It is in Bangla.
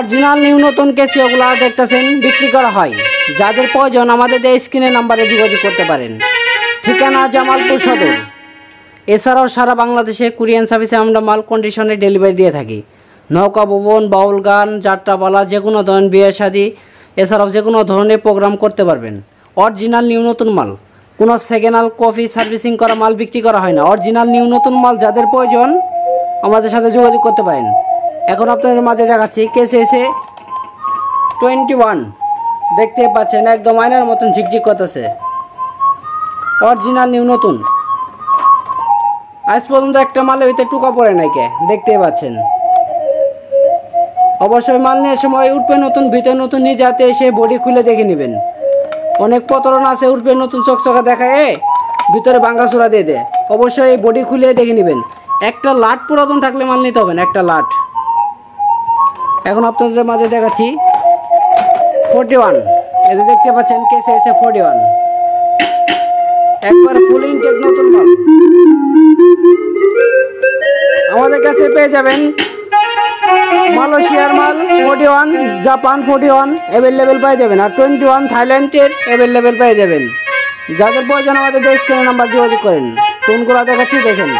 অরিজিনাল নিউ নতুন ক্যাসিওগুলো দেখতেছেন বিক্রি করা হয়। যাদের প্রয়োজন আমাদের এই স্ক্রিনের নাম্বারে যোগাযোগ করতে পারেন। ঠিকানা জামালপুর সদর। এছাড়াও সারা বাংলাদেশে কুরিয়ান সার্ভিসে আমরা মাল কন্ডিশনে ডেলিভারি দিয়ে থাকি। নৌকা ভবন, বাউল গান, যাত্রাপালা, যে কোনো ধরনের বিয়ে শাদী, এছাড়াও যে কোনো ধরনের প্রোগ্রাম করতে পারবেন। অরিজিনাল নিউ নতুন মাল, কোনো সেকেন্ড হ্যান্ড কপি সার্ভিসিং করা মাল বিক্রি করা হয় না। অরিজিনাল নিউ নতুন মাল যাদের প্রয়োজন আমাদের সাথে যোগাযোগ করতে পারেন। এখন আপনাদের মাঝে দেখাচ্ছি কেসিএসএ 21, দেখতে পাচ্ছেন একদম আয়নার মতন ঝিকঝিক করতেছে। অরিজিনাল নিউ নতুন, আজ পর্যন্ত একটা মালের ভিতরে টুকা পড়ে নাই, দেখতে পাচ্ছেন। অবশ্যই মাল নেওয়ার সময় উঠবে নতুন, ভিতরে নতুন, নিয়ে যাতে এসে বডি খুলে দেখে নেবেন। অনেক প্রতারণা আছে, উঠবে নতুন চকচকা দেখায় ভিতরে ভাঙ্গাচোরা দিয়ে দেয়। অবশ্যই বডি খুলে দেখে নেবেন। একটা লাট পুরাতন থাকলে মাল নিতে হবে না, একটা লাট। এখন আপনাদের মাঝে দেখাচ্ছি 41, এতে দেখতে পাচ্ছেন কেসিএসএ 41, একবার ফুল ইনটেক নতুন মাল। আমাদের কাছে পেয়ে যাবেন মালয়েশিয়ার মাল 41, জাপান 41 অ্যাভেলেবেল পেয়ে যাবেন, আর 21 থাইল্যান্ডের অ্যাভেলেবেল পেয়ে যাবেন। যাদের প্রয়োজন আমাদের স্ক্রিনের নাম্বার যোগাযোগ করেন। কোনগুলো দেখাচ্ছি দেখেন।